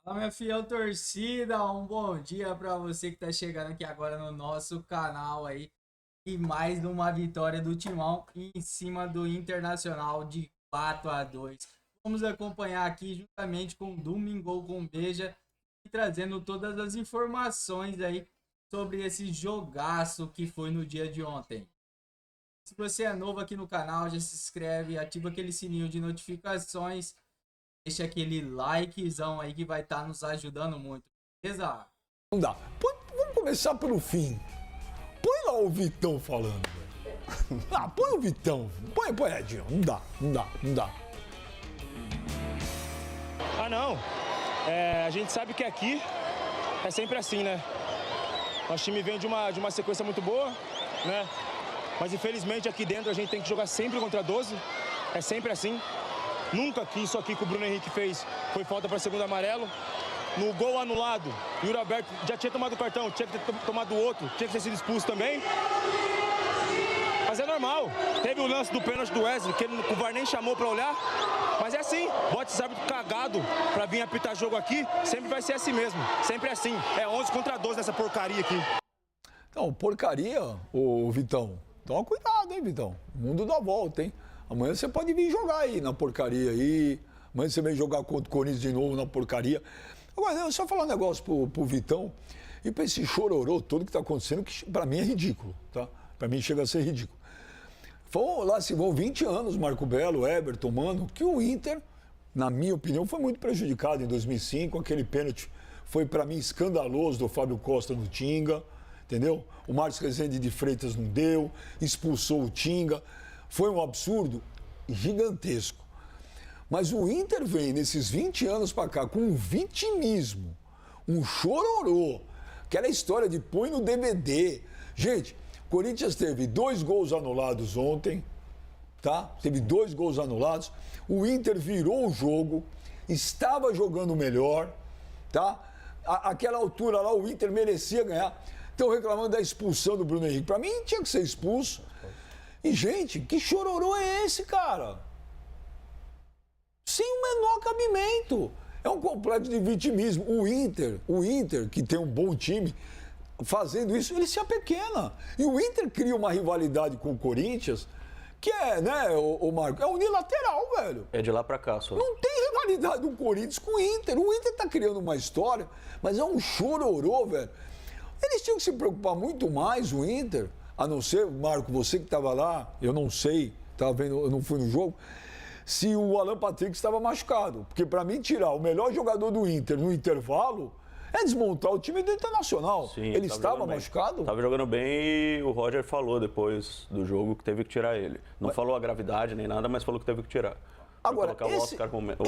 Fala, minha fiel torcida, um bom dia para você que tá chegando aqui agora no nosso canal aí. E mais uma vitória do Timão em cima do Internacional de 4-2. Vamos acompanhar aqui juntamente com o Domingão com Beija e trazendo todas as informações aí sobre esse jogaço que foi no dia de ontem. Se você é novo aqui no canal, já se inscreve, ativa aquele sininho de notificações. Deixa aquele likezão aí que vai estar nos ajudando muito, beleza? Não dá. Vamos começar pelo fim. Põe lá o Vitão falando, velho. Põe o Vitão. Põe, Edinho. Não dá. Não. A gente sabe que aqui é sempre assim, né? Nosso time vem de uma sequência muito boa, né? Mas infelizmente aqui dentro a gente tem que jogar sempre contra 12. É sempre assim. Nunca que isso aqui que o Bruno Henrique fez foi falta para segundo amarelo. No gol anulado, o Yuri Alberto já tinha tomado o cartão, tinha que ter tomado outro, tinha que ter sido expulso também. Mas é normal. Teve o lance do pênalti do Wesley, que o VAR nem chamou para olhar. Mas é assim, bota esse árbitro cagado para vir apitar jogo aqui, sempre vai ser assim mesmo. Sempre é assim. É 11 contra 12 nessa porcaria aqui. Então, porcaria, ô Vitão. Toma cuidado, hein, Vitão. O mundo dá volta, hein? Amanhã você pode vir jogar aí na porcaria aí. Amanhã você vem jogar contra o Corinthians de novo na porcaria. Agora, eu só falar um negócio pro Vitão e pra esse chororô todo que tá acontecendo, que pra mim é ridículo, tá? Pra mim chega a ser ridículo. Lá se vão 20 anos, Marco Belo, Everton, mano, que o Inter, na minha opinião, foi muito prejudicado em 2005. Aquele pênalti foi pra mim escandaloso do Fábio Costa no Tinga, entendeu? O Márcio Rezende de Freitas não deu, expulsou o Tinga. Foi um absurdo gigantesco. Mas o Inter vem, nesses 20 anos para cá, com um vitimismo, um chororô, aquela história de põe no DVD. Gente, o Corinthians teve 2 gols anulados ontem, tá? Teve 2 gols anulados. O Inter virou o jogo, estava jogando melhor, tá? Aquela altura lá, o Inter merecia ganhar. Estão reclamando da expulsão do Bruno Henrique. Para mim, tinha que ser expulso. E, gente, que chororô é esse, cara? Sem o menor cabimento. É um complexo de vitimismo. O Inter, que tem um bom time, fazendo isso, ele se apequena. E o Inter cria uma rivalidade com o Corinthians, que é, né, o Marco, é unilateral, velho. É de lá pra cá, só. Não tem rivalidade do Corinthians com o Inter. O Inter tá criando uma história, mas é um chororô, velho. Eles tinham que se preocupar muito mais, o Inter, a não ser, Marco, você que estava lá, eu não sei, estava vendo, eu não fui no jogo, se o Alan Patrick estava machucado. Porque para mim, tirar o melhor jogador do Inter no intervalo é desmontar o time do Internacional. Sim, ele estava machucado? Estava jogando bem e o Roger falou depois do jogo que teve que tirar ele. Não falou a gravidade nem nada, mas falou que teve que tirar. Agora,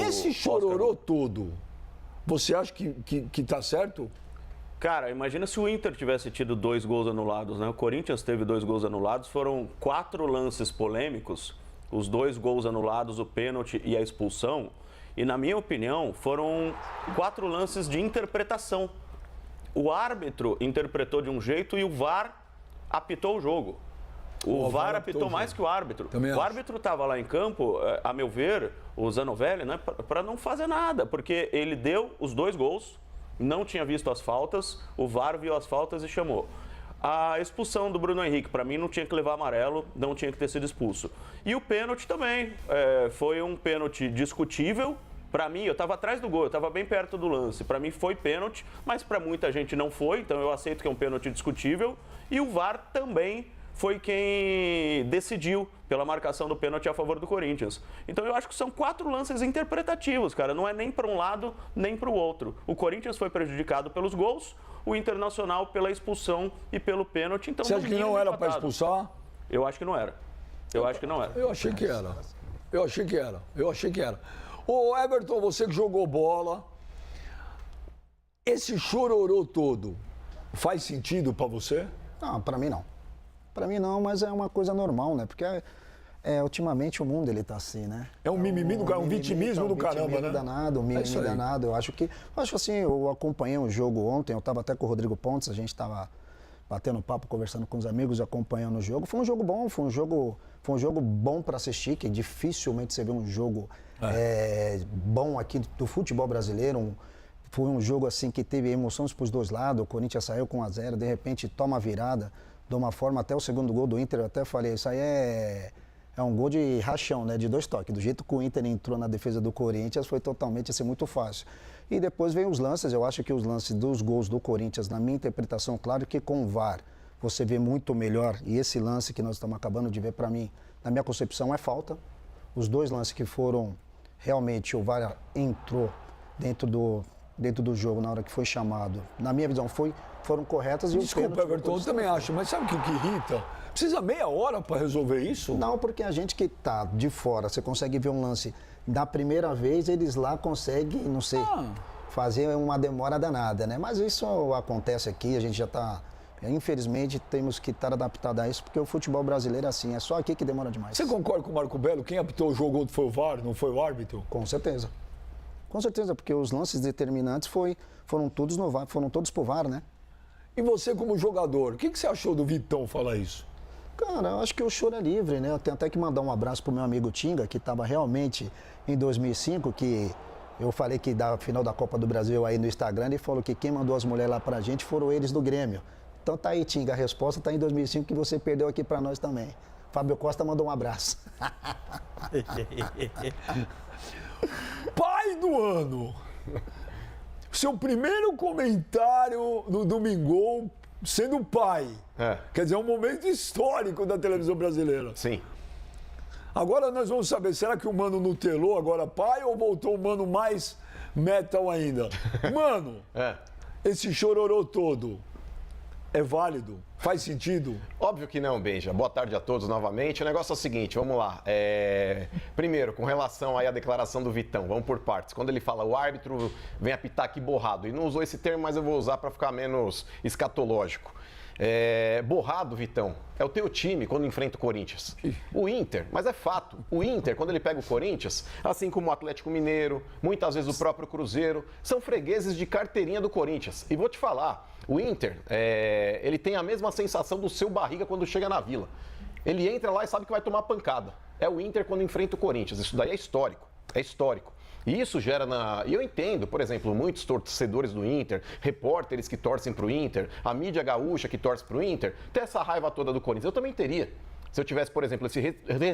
esse chororô todo, você acha que tá certo? Cara, imagina se o Inter tivesse tido 2 gols anulados, né? O Corinthians teve 2 gols anulados, foram 4 lances polêmicos, os 2 gols anulados, o pênalti e a expulsão. E, na minha opinião, foram 4 lances de interpretação. O árbitro interpretou de um jeito e o VAR apitou o jogo. O VAR apitou mais que o árbitro. O árbitro estava lá em campo, a meu ver, o Zanovelli, né, para não fazer nada, porque ele deu os 2 gols, não tinha visto as faltas, o VAR viu as faltas e chamou. A expulsão do Bruno Henrique, para mim, não tinha que levar amarelo, não tinha que ter sido expulso. E o pênalti também, foi um pênalti discutível. Para mim, eu estava atrás do gol, eu estava bem perto do lance. Para mim foi pênalti, mas para muita gente não foi, então eu aceito que é um pênalti discutível. E o VAR também foi quem decidiu pela marcação do pênalti a favor do Corinthians. Então eu acho que são 4 lances interpretativos, cara. Não é nem para um lado, nem para o outro. O Corinthians foi prejudicado pelos gols, o Internacional pela expulsão e pelo pênalti. Então, você acha que não era para expulsar? Eu acho que não era. Eu achei que era. Ô, Everton, você que jogou bola, esse chororô todo faz sentido para você? Não, para mim não. Para mim não, mas é uma coisa normal, né? Porque ultimamente o mundo ele tá assim, né? É um mimimi do cara, um vitimismo do caramba, né? Danado, um mimimi danado. Eu acho assim, eu acompanhei um jogo ontem, eu tava até com o Rodrigo Pontes, a gente tava batendo papo, conversando com os amigos, acompanhando o jogo. Foi um jogo bom, foi um jogo bom para assistir, que dificilmente você vê um jogo bom aqui do futebol brasileiro, Foi um jogo assim que teve emoções para os dois lados. O Corinthians saiu com 1-0, de repente toma a virada de uma forma até o segundo gol do Inter. Eu até falei, isso aí é um gol de rachão, né? De 2 toques. Do jeito que o Inter entrou na defesa do Corinthians, foi totalmente assim, muito fácil. E depois vem os lances. Eu acho que os lances dos gols do Corinthians, na minha interpretação, claro que com o VAR você vê muito melhor. E esse lance que nós estamos acabando de ver, para mim, na minha concepção, é falta. Os 2 lances que foram realmente, o VAR entrou dentro do jogo na hora que foi chamado. Na minha visão, foram corretas e Desculpa, Everton, eu também acho, mas sabe o que irrita? Precisa meia hora para resolver isso? Não, porque a gente que tá de fora, você consegue ver um lance da primeira vez, eles lá conseguem, não sei, fazer uma demora danada, né? Mas isso acontece aqui, a gente já está... Infelizmente, temos que estar adaptados a isso, porque o futebol brasileiro é assim, é só aqui que demora demais. Você concorda com o Marco Belo? Quem apitou o jogo foi o VAR, não foi o árbitro? Com certeza. Com certeza, porque os lances determinantes foram todos no VAR, foram todos pro VAR, né? E você como jogador, o que você achou do Vitão falar isso? Cara, eu acho que o choro é livre, né? Eu tenho até que mandar um abraço pro meu amigo Tinga, que estava realmente em 2005, que eu falei que da final da Copa do Brasil aí no Instagram, ele falou que quem mandou as mulheres lá pra gente foram eles do Grêmio. Então tá aí, Tinga, a resposta tá em 2005 que você perdeu aqui pra nós também. Fábio Costa mandou um abraço. Pai do ano! Seu primeiro comentário no Domingão sendo pai. Quer dizer, é um momento histórico da televisão brasileira. Sim. Agora nós vamos saber, será que o Mano nutelou agora pai ou voltou o Mano mais metal ainda? Mano, esse chororô todo é válido? Faz sentido? Óbvio que não, Benja. Boa tarde a todos novamente. O negócio é o seguinte, vamos lá. Primeiro, com relação aí à declaração do Vitão, vamos por partes. Quando ele fala o árbitro vem apitar aqui borrado, e não usou esse termo, mas eu vou usar para ficar menos escatológico. Borrado, Vitão, é o teu time quando enfrenta o Corinthians. O Inter, mas é fato, o Inter, quando ele pega o Corinthians, assim como o Atlético Mineiro, muitas vezes o próprio Cruzeiro, são fregueses de carteirinha do Corinthians. E vou te falar, o Inter, ele tem a mesma sensação do seu barriga quando chega na Vila. Ele entra lá e sabe que vai tomar pancada. É o Inter quando enfrenta o Corinthians, isso daí é histórico, é histórico. E isso gera E eu entendo, por exemplo, muitos torcedores do Inter, repórteres que torcem pro Inter, a mídia gaúcha que torce pro Inter, ter essa raiva toda do Corinthians. Eu também teria. Se eu tivesse, por exemplo, esse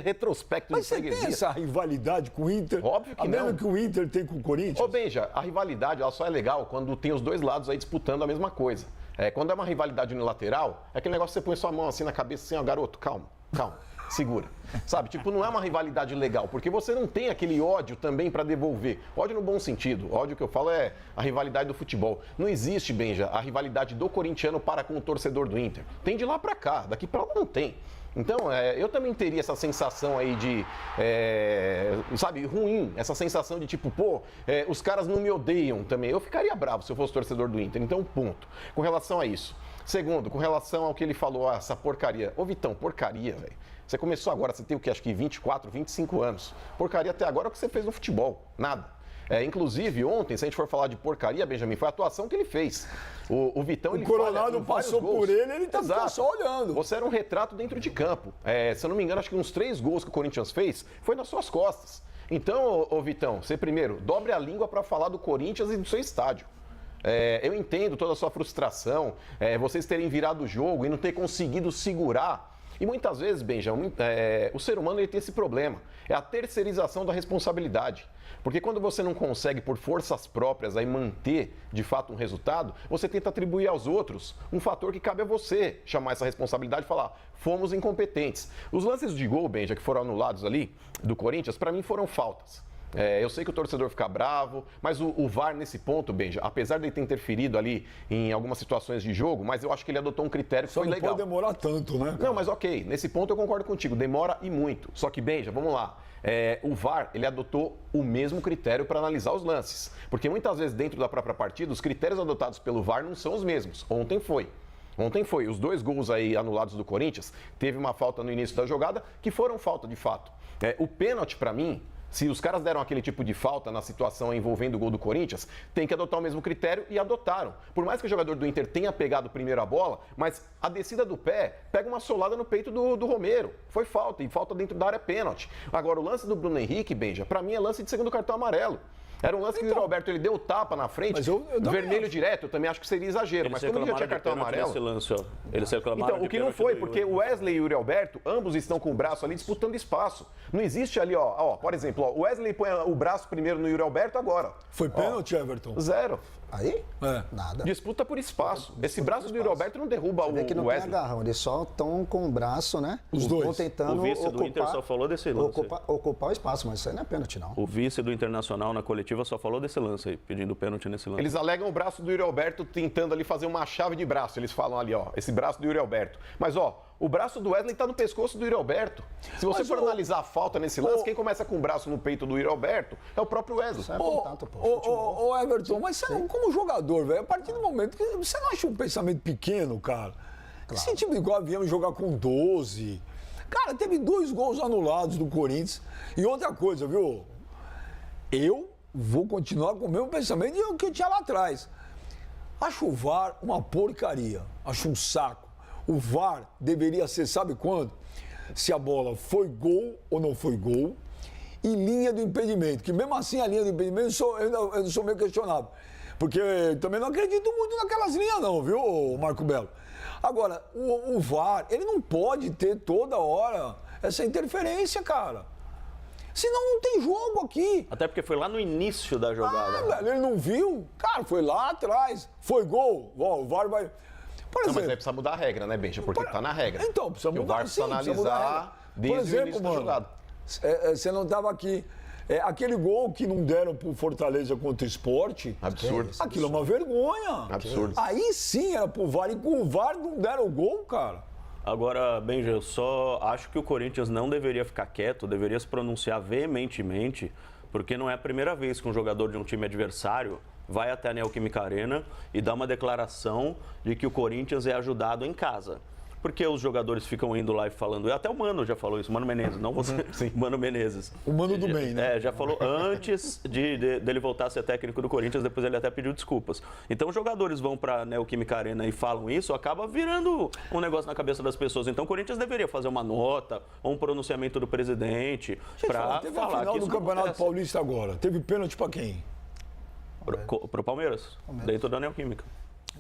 retrospecto de freguesia. Mas você tem essa rivalidade com o Inter? Óbvio que a mesma não. que o Inter tem com o Corinthians? Ô, Benja, a rivalidade ela só é legal quando tem os dois lados aí disputando a mesma coisa. Quando é uma rivalidade unilateral, é aquele negócio que você põe sua mão assim na cabeça, assim, ó, garoto, calma, segura. Sabe, tipo, não é uma rivalidade legal, porque você não tem aquele ódio também para devolver. Ódio no bom sentido. Ódio que eu falo é a rivalidade do futebol. Não existe, Benja, a rivalidade do corintiano para com o torcedor do Inter. Tem de lá para cá, daqui para lá não tem. Então, eu também teria essa sensação aí de, sabe, ruim, essa sensação de tipo, os caras não me odeiam também. Eu ficaria bravo se eu fosse torcedor do Inter, então ponto. Com relação a isso. Segundo, com relação ao que ele falou, essa porcaria. Ô Vitão, porcaria, velho. Você começou agora, você tem o que, acho que 24, 25 anos. Porcaria até agora é o que você fez no futebol, nada. Inclusive, ontem, se a gente for falar de porcaria, Benjamin, foi a atuação que ele fez. O Vitão, ele Coronado passou por ele tá só olhando. Você era um retrato dentro de campo. Se eu não me engano, acho que uns 3 gols que o Corinthians fez foi nas suas costas. Então, ô Vitão, você primeiro, dobre a língua para falar do Corinthians e do seu estádio. Eu entendo toda a sua frustração, vocês terem virado o jogo e não ter conseguido segurar. E muitas vezes, Benjamin, o ser humano ele tem esse problema. É a terceirização da responsabilidade. Porque quando você não consegue, por forças próprias, aí manter de fato um resultado, você tenta atribuir aos outros um fator que cabe a você chamar essa responsabilidade e falar, fomos incompetentes. Os lances de gol, Benja, que foram anulados ali do Corinthians, para mim foram faltas. Eu sei que o torcedor fica bravo, mas o VAR nesse ponto, Benja, apesar de ele ter interferido ali em algumas situações de jogo, mas eu acho que ele adotou um critério que foi legal. Só não pode demorar tanto, né, cara? Não, mas ok, nesse ponto eu concordo contigo, demora e muito. Só que, Benja, vamos lá. O VAR, ele adotou o mesmo critério para analisar os lances. Porque muitas vezes dentro da própria partida, os critérios adotados pelo VAR não são os mesmos. Ontem foi. Os 2 gols aí anulados do Corinthians, teve uma falta no início da jogada, que foram falta de fato. O pênalti, para mim, se os caras deram aquele tipo de falta na situação envolvendo o gol do Corinthians, tem que adotar o mesmo critério e adotaram. Por mais que o jogador do Inter tenha pegado primeiro a bola, mas a descida do pé pega uma solada no peito do Romero. Foi falta, e falta dentro da área é pênalti. Agora, o lance do Bruno Henrique, Benja, pra mim é lance de segundo cartão amarelo. Era um lance que o Roberto ele deu tapa na frente, Mas eu também vermelho acho. direto, eu também acho que seria exagero. Mas quando ele já tinha cartão amarelo. Nesse lance, ó. Eles reclamaram Então, de o que não pênalti foi, do porque Yuri. o Wesley e o Yuri Alberto, ambos estão com o braço ali disputando espaço. Não existe ali, ó, por exemplo, ó, o Wesley põe o braço primeiro no Yuri Alberto agora. Foi pênalti, Everton? Zero. Aí? É. Nada. Disputa por espaço. Esse braço do Yuri Alberto não derruba Vê que o não tem Wesley. agarrão, eles só estão com o braço, né? Os dois. Estão tentando O vice do Inter só falou desse lance. ocupar o espaço, mas isso aí não é pênalti, não. O vice do Internacional na coletiva só falou desse lance aí, pedindo pênalti nesse lance. Eles alegam o braço do Yuri Alberto tentando ali fazer uma chave de braço. Eles falam ali, ó, esse braço do Yuri Alberto. Mas, ó, o braço do Wesley tá no pescoço do Yuri Alberto. Se você Mas for analisar a falta nesse lance, quem começa com o braço no peito do Yuri Alberto é o próprio Wesley. Isso é contato, pô. Futebol. Ô, Everton, mas você, como jogador, velho, a partir do momento que você não acha um pensamento pequeno, cara? Esse time igual viemos jogar com 12. Cara, teve 2 gols anulados do Corinthians. E outra coisa, viu? Eu vou continuar com o mesmo pensamento que eu tinha lá atrás. Acho o VAR uma porcaria. Acho um saco. O VAR deveria ser, sabe quando? Se a bola foi gol ou não foi gol. E linha do impedimento. Que mesmo assim a linha do impedimento eu sou meio questionável. Porque eu também não acredito muito naquelas linhas não, viu, Marco Belo? Agora, o VAR, ele não pode ter toda hora essa interferência, cara. Senão não tem jogo aqui. Até porque foi lá no início da jogada. né? Velho, ele não viu? Cara, foi lá atrás. Foi gol. Ó, o VAR vai... Por Não, mas exemplo, aí precisa mudar a regra, né, Benja? Porque tá na regra. Então, precisa E o mudar, VAR precisa sim, precisa mudar a regra. analisar Por desde o exemplo, início da mano, jogada. você não estava aqui. Aquele gol que não deram pro Fortaleza contra o Sport, Absurdo. aquilo é uma vergonha. Absurdo. Aí sim era pro VAR, e com o VAR não deram o gol, cara. Agora, Benja, eu só acho que o Corinthians não deveria ficar quieto, deveria se pronunciar veementemente, porque não é a primeira vez que um jogador de um time adversário vai até a Neoquímica Arena e dá uma declaração de que o Corinthians é ajudado em casa. Porque os jogadores ficam indo lá e falando, até o Mano já falou isso, Mano Menezes, não você, Mano Menezes. O Mano do bem, né? Já falou antes dele voltar a ser técnico do Corinthians, depois ele até pediu desculpas. Então os jogadores vão para a Neoquímica Arena e falam isso, acaba virando um negócio na cabeça das pessoas. Então o Corinthians deveria fazer uma nota ou um pronunciamento do presidente para Teve a falar final que do isso não Campeonato acontece. Paulista agora. Teve pênalti pra quem? Pro Palmeiras, dentro da Neoquímica.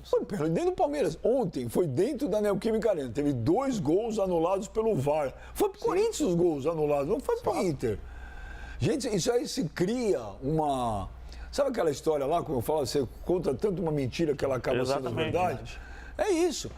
Foi pênalti dentro do Palmeiras. Ontem foi dentro da Neoquímica Arena. Teve 2 gols anulados pelo VAR. Foi pro Corinthians os gols anulados, não foi pro Inter. Gente, isso aí se cria uma... Sabe aquela história lá, como eu falo, você conta tanto uma mentira que ela acaba sendo Exatamente. verdade? É isso.